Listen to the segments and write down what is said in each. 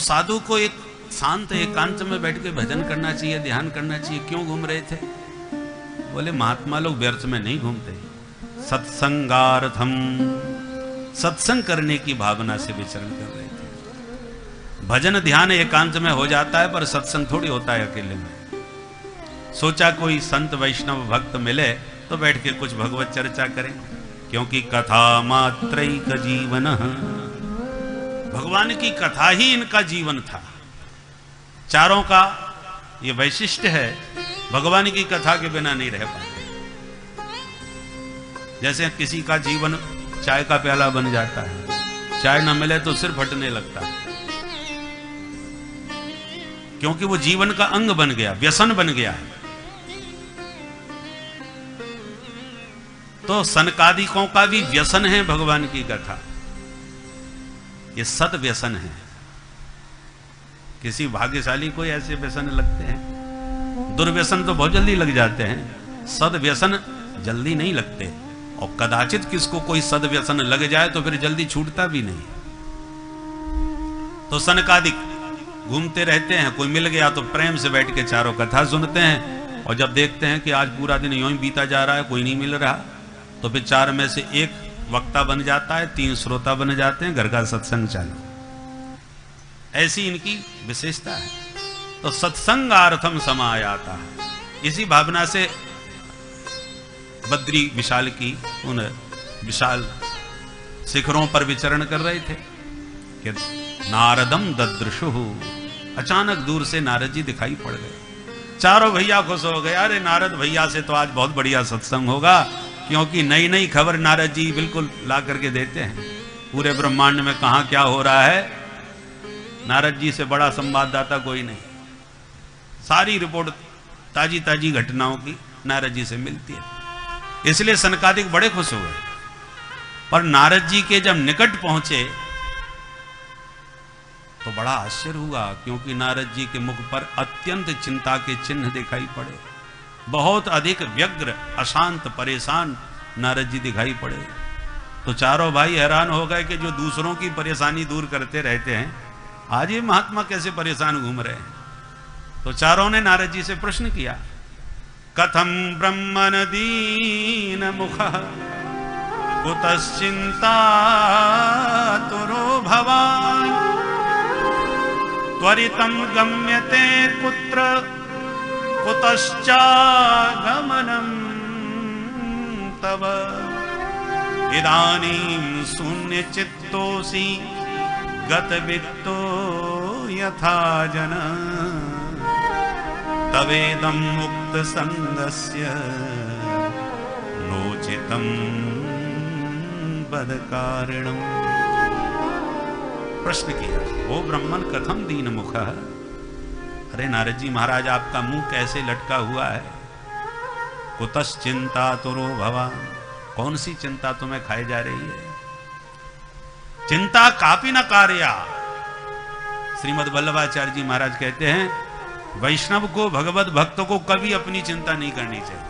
तो साधु को एक शांत एकांत में बैठ के भजन करना चाहिए, ध्यान करना चाहिए। क्यों घूम रहे थे? बोले महात्मा लोग व्यर्थ में नहीं घूमते, सत्संगार्थम, सत्संग करने की भावना से विचरण कर रहे थे। भजन ध्यान एकांत में हो जाता है, पर सत्संग थोड़ी होता है अकेले में। सोचा कोई संत वैष्णव भक्त मिले तो बैठ के कुछ भगवत चर्चा करें, क्योंकि कथा मात्रैक जीवन, भगवान की कथा ही इनका जीवन था। चारों का ये वैशिष्ट्य है, भगवान की कथा के बिना नहीं रह पाते। जैसे किसी का जीवन चाय का प्याला बन जाता है, चाय ना मिले तो सिर फटने लगता है, क्योंकि वो जीवन का अंग बन गया, व्यसन बन गया है। तो सनकादिकों का भी व्यसन है भगवान की कथा, ये सद व्यसन है। किसी भाग्यशाली को ऐसे व्यसन लगते हैं, दुर्व्यसन तो बहुत जल्दी लग जाते हैं, सद व्यसन जल्दी नहीं लगते। और कदाचित किसको कोई सद व्यसन लग जाए तो फिर जल्दी छूटता भी नहीं। तो सनकादिक घूमते रहते हैं, कोई मिल गया तो प्रेम से बैठ के चारों कथा सुनते हैं, और जब देखते हैं कि आज पूरा दिन यूं ही बीता जा रहा है, कोई नहीं मिल रहा, तो फिर चार में से एक वक्ता बन जाता है, तीन श्रोता बन जाते हैं, घर का सत्संग चालू। ऐसी इनकी विशेषता है। तो सत्संगार्थम समायाता है, इसी भावना से बद्री विशाल की उन विशाल शिखरों पर विचरण कर रहे थे कि नारदम ददृशु, अचानक दूर से नारद जी दिखाई पड़ गए। चारों भैया खुश हो गए, अरे नारद भैया से तो आज बहुत बढ़िया सत्संग होगा, क्योंकि नई नई खबर नारद जी बिल्कुल ला करके देते हैं। पूरे ब्रह्मांड में कहां क्या हो रहा है, नारद जी से बड़ा संवाददाता कोई नहीं। सारी रिपोर्ट ताजी ताजी घटनाओं की नारद जी से मिलती है, इसलिए सनकादिक बड़े खुश हुए। पर नारद जी के जब निकट पहुंचे तो बड़ा आश्चर्य हुआ, क्योंकि नारद जी के मुख पर अत्यंत चिंता के चिन्ह दिखाई पड़े। बहुत अधिक व्यग्र, अशांत, परेशान नारद जी दिखाई पड़े। तो चारों भाई हैरान हो गए कि जो दूसरों की परेशानी दूर करते रहते हैं, आज ये महात्मा कैसे परेशान घूम रहे हैं। तो चारों ने नारद जी से प्रश्न किया, कथम ब्रह्मन दीन मुख कुतश्चिंता तुरो भवान, त्वरितं गम्यते कुत्र कुतश्चागमनं तव, इदानीं शून्यचित्तोऽसि गतवित्तो यथा जन, तवेदं मुक्त संगस्य नोचितं बद कारणम्। प्रश्न किया, ओ ब्रह्मन कथम दीन मुख, अरे नारद जी महाराज आपका मुंह कैसे लटका हुआ है। कुतस चिंता तुरो भवान, कौन सी चिंता तुम्हें खाई जा रही है। चिंता कापी न कार्या, श्रीमद् वल्लभाचार्य जी महाराज कहते हैं वैष्णव को, भगवत भक्त को कभी अपनी चिंता नहीं करनी चाहिए।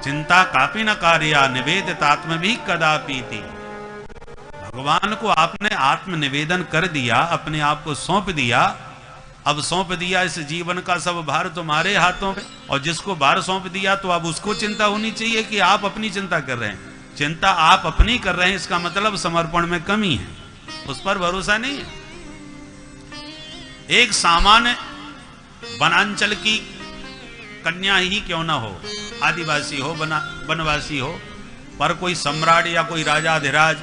चिंता कापी न कार्या निवेदितात्म भी कदापि थी। भगवान को आपने आत्म निवेदन कर दिया, अपने आप को सौंप दिया। अब सौंप दिया, इस जीवन का सब भार तुम्हारे हाथों में, और जिसको भार सौंप दिया तो अब उसको चिंता होनी चाहिए कि आप अपनी चिंता कर रहे हैं। चिंता आप अपनी कर रहे हैं, इसका मतलब समर्पण में कमी है, उस पर भरोसा नहीं है। एक सामान्य वनांचल की कन्या ही क्यों ना हो, आदिवासी हो, वनवासी हो, पर कोई सम्राट या कोई राजाधिराज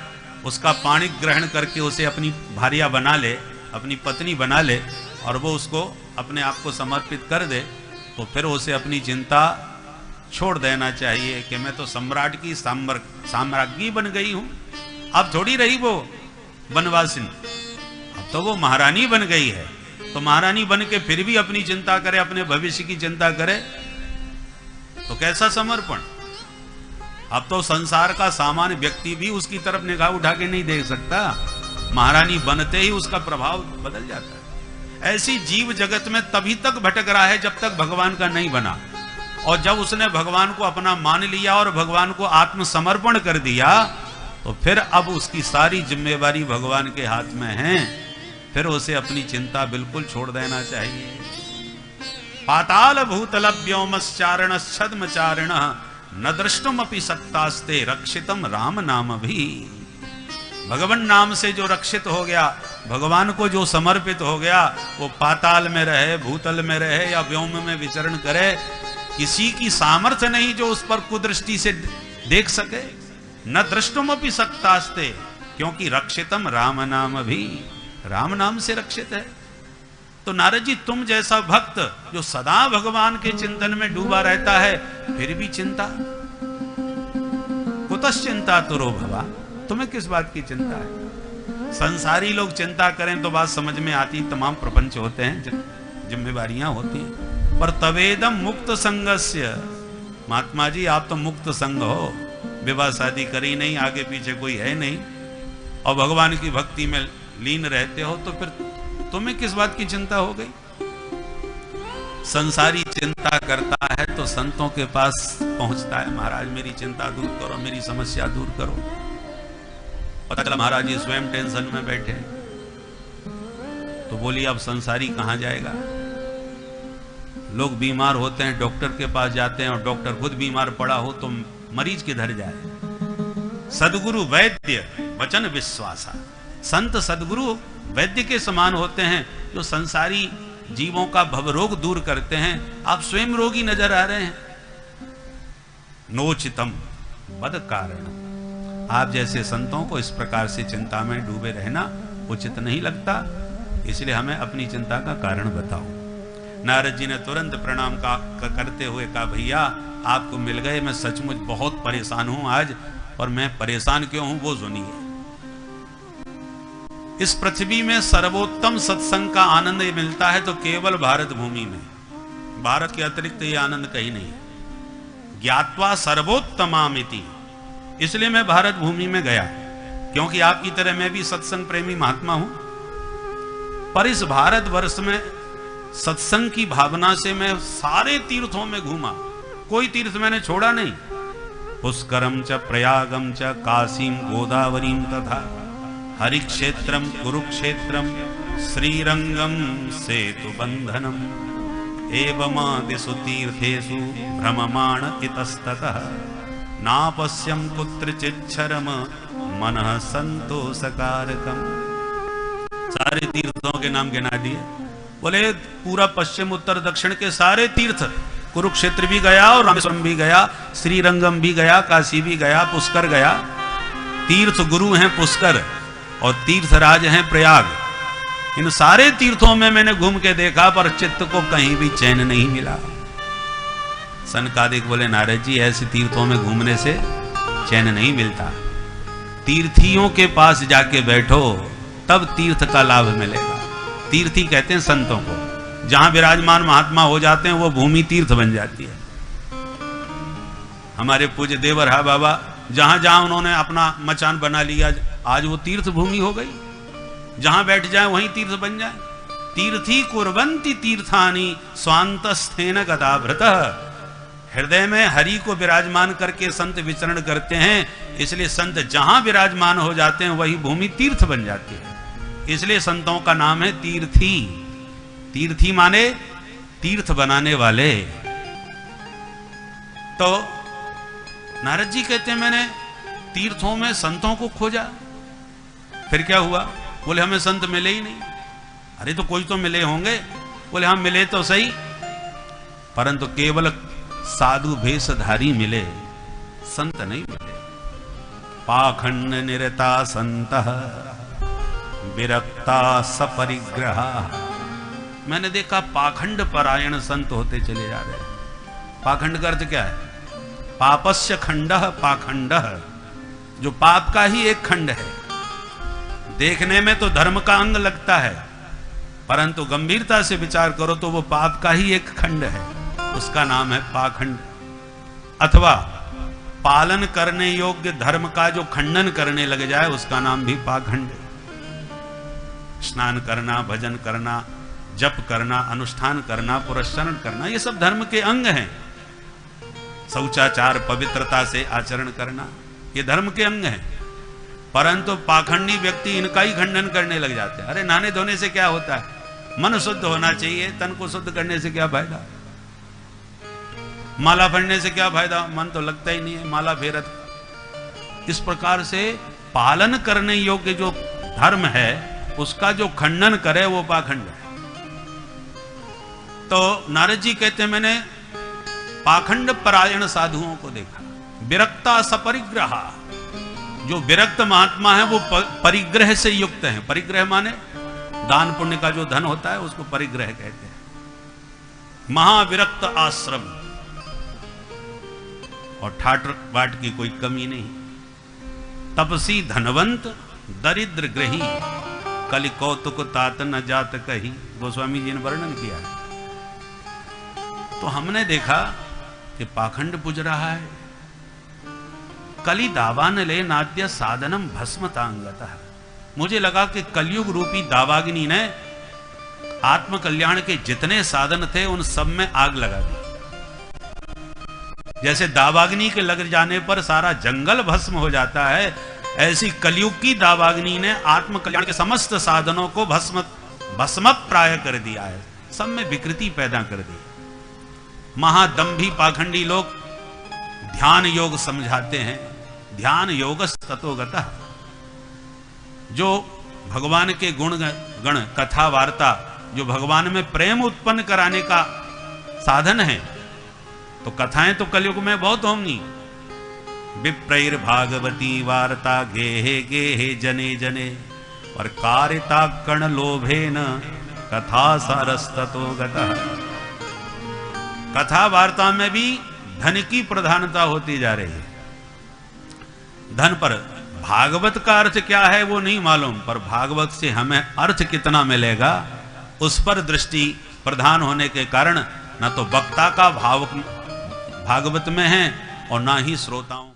उसका पाणी ग्रहण करके उसे अपनी भार्या बना ले, अपनी पत्नी बना ले, और वो उसको अपने आप को समर्पित कर दे, तो फिर उसे अपनी चिंता छोड़ देना चाहिए कि मैं तो सम्राट की साम्राज्ञी बन गई हूं। अब थोड़ी रही वो वनवासिन, अब तो वो महारानी बन गई है। तो महारानी बन के फिर भी अपनी चिंता करे, अपने भविष्य की चिंता करे, तो कैसा समर्पण। अब तो संसार का सामान्य व्यक्ति भी उसकी तरफ निगाह उठा के नहीं देख सकता, महारानी बनते ही उसका प्रभाव बदल जाता है। ऐसी जीव जगत में तभी तक भटक रहा है जब तक भगवान का नहीं बना, और जब उसने भगवान को अपना मान लिया और भगवान को आत्मसमर्पण कर दिया, तो फिर अब उसकी सारी जिम्मेवारी भगवान के हाथ में है, फिर उसे अपनी चिंता बिल्कुल छोड़ देना चाहिए। पाताल भूतल व्योमश्चारण छद्मचारिण न दृष्टुमपि सक्तास्ते रक्षितम राम नाम भी। भगवान नाम से जो रक्षित हो गया, भगवान को जो समर्पित हो गया, वो पाताल में रहे, भूतल में रहे या व्योम में विचरण करे, किसी की सामर्थ्य नहीं जो उस पर कुदृष्टि से देख सके। न दृष्टुमपि सक्तास्ते, क्योंकि रक्षितम राम नाम भी, राम नाम से रक्षित है। तो नारद जी, तुम जैसा भक्त जो सदा भगवान के चिंतन में डूबा रहता है, फिर भी चिंता, कुतश्चिंता तुरो भवा, तुम्हें किस बात की चिंता है? संसारी लोग चिंता करें तो बात समझ में आती, तमाम प्रपंच होते हैं, जिम्मेवारियां होती हैं, पर तवेदम मुक्त संगस्य, महात्मा जी आप तो मुक्त संग हो, विवाह शादी करी नहीं, आगे पीछे कोई है नहीं, और भगवान की भक्ति में लीन रहते हो, तो फिर तुम्हें किस बात की चिंता हो गई? संसारी चिंता करता है तो संतों के पास पहुंचता है, महाराज मेरी चिंता दूर करो, मेरी समस्या दूर करो। पता चला महाराज जी स्वयं टेंशन में बैठे, तो बोली अब संसारी कहां जाएगा? लोग बीमार होते हैं, डॉक्टर के पास जाते हैं, और डॉक्टर खुद बीमार पड़ा हो तो मरीज किधर जाए? सदगुरु वैद्य वचन विश्वासा, संत सदगुरु वैद्य के समान होते हैं, जो संसारी जीवों का भवरोग दूर करते हैं। आप स्वयं रोगी नजर आ रहे हैं। नोचितम बद कारण, आप जैसे संतों को इस प्रकार से चिंता में डूबे रहना उचित नहीं लगता, इसलिए हमें अपनी चिंता का कारण बताओ। नारद जी ने तुरंत प्रणाम करते हुए कहा, भैया आपको मिल गए, मैं सचमुच बहुत परेशान हूं आज, और मैं परेशान क्यों हूं वो सुनिए। इस पृथ्वी में सर्वोत्तम सत्संग का आनंद मिलता है तो केवल भारत भूमि में, भारत के अतिरिक्त ये आनंद कहीं नहीं। ज्ञात्वा सर्वोत्तमामिति, इसलिए मैं भारत भूमि में गया, क्योंकि आपकी तरह मैं भी सत्संग प्रेमी महात्मा हूं। पर इस भारत वर्ष में सत्संग की भावना से मैं सारे तीर्थों में घूमा, कोई तीर्थ मैंने छोड़ा नहीं। पुष्करम च प्रयागम च काशीम गोदावरीम तथा हरिक्षेत्रम कुरुक्षेत्रम श्रीरंगम सेतु बंधनम एवमादिषु तीर्थेषु भ्रममाण इतस्ततः नापश्यम कुत्रचिच्छरम मनः संतोषकारकम। सारे तीर्थों के नाम गिना दिए, बोले पूरा पश्चिम उत्तर दक्षिण के सारे तीर्थ, कुरुक्षेत्र भी गया और रामेश्वरम भी गया, श्रीरंगम भी गया, काशी भी गया, पुष्कर गया। तीर्थ गुरु हैं पुष्कर और तीर्थराज हैं प्रयाग। इन सारे तीर्थों में मैंने घूम के देखा, पर चित्त को कहीं भी चैन नहीं मिला। सनकादिक बोले, नारद जी ऐसे तीर्थों में घूमने से चैन नहीं मिलता, तीर्थियों के पास जाके बैठो तब तीर्थ का लाभ मिलेगा। तीर्थी कहते हैं संतों को, जहां विराजमान महात्मा हो जाते हैं वो भूमि तीर्थ बन जाती है। हमारे पूज्य देवरहा बाबा जहां जहां उन्होंने अपना मचान बना लिया, आज वो तीर्थ भूमि हो गई, जहां बैठ जाए वहीं तीर्थ बन जाए। तीर्थी कुर्वन्ति तीर्थानि स्वांतस्थेन गदाभृतः, हृदय में हरि को विराजमान करके संत विचरण करते हैं, इसलिए संत जहां विराजमान हो जाते हैं वही भूमि तीर्थ बन जाती है। इसलिए संतों का नाम है तीर्थी। तीर्थी माने तीर्थ बनाने वाले। तो नारद जी कहते हैं मैंने तीर्थों में संतों को खोजा, फिर क्या हुआ? बोले हमें संत मिले ही नहीं। अरे तो कोई तो मिले होंगे। बोले हम मिले तो सही, परंतु केवल साधु भेषधारी मिले, संत नहीं मिले। पाखंड निरता संतः विरक्ता सपरिग्रहा, मैंने देखा पाखंड परायण संत होते चले जा रहे हैं। पाखंड का अर्थ क्या है? पापस्य खंडः पाखंडः, जो पाप का ही एक खंड है। देखने में तो धर्म का अंग लगता है, परंतु गंभीरता से विचार करो तो वो पाप का ही एक खंड है, उसका नाम है पाखंड। अथवा पालन करने योग्य धर्म का जो खंडन करने लग जाए उसका नाम भी पाखंड। स्नान करना, भजन करना, जप करना, अनुष्ठान करना, पुरस्चरण करना, ये सब धर्म के अंग हैं। शौचाचार, पवित्रता से आचरण करना, ये धर्म के अंग हैं। परंतु पाखंडी व्यक्ति इनका ही खंडन करने लग जाते हैं। अरे नहाने धोने से क्या होता है, मन शुद्ध होना चाहिए, तन को शुद्ध करने से क्या फायदा, माला फेरने से क्या फायदा, मन तो लगता ही नहीं है माला फेरत। इस प्रकार से पालन करने योग्य जो धर्म है उसका जो खंडन करे वो पाखंड है। तो नारद जी कहते हैं मैंने पाखंड परायण साधुओं को देखा, विरक्ता सपरिग्रह, जो विरक्त महात्मा है वो परिग्रह से युक्त हैं। परिग्रह माने दान पुण्य का जो धन होता है उसको परिग्रह कहते हैं। महाविरक्त आश्रम और ठाट बाट की कोई कमी नहीं। तपसी धनवंत दरिद्र ग्रही, कलि कौतुक तात न जात कही, गोस्वामी जी ने वर्णन किया है। तो हमने देखा कि पाखंड बुझ रहा है। कलि दावान ले नाद्य साधनम भस्मतांगतः, मुझे लगा कि कलयुग रूपी दावाग्नि ने आत्म कल्याण के जितने साधन थे उन सब में आग लगा दी। जैसे दावाग्नि के लग जाने पर सारा जंगल भस्म हो जाता है, ऐसी कलयुग की दावाग्नि ने आत्म कल्याण के समस्त साधनों को भस्म प्राय कर दिया है, सब में विकृति पैदा कर दी। महादंभी पाखंडी लोग ध्यान योग समझाते हैं, ध्यान योगस्ततोगतः, जो भगवान के गुण गण कथा वार्ता जो भगवान में प्रेम उत्पन्न कराने का साधन है, तो कथाएं तो कलयुग में बहुत होंगी। विप्रैर भागवती वार्ता गेहे गेहे जने जने, पर कारिता कण लोभेन कथा सारस्ततोगतः। कथा वार्ता में भी धन की प्रधानता होती जा रही है, धन पर। भागवत का अर्थ क्या है वो नहीं मालूम, पर भागवत से हमें अर्थ कितना मिलेगा उस पर दृष्टि प्रधान होने के कारण न तो वक्ता का भाव भागवत में है और ना ही श्रोताओं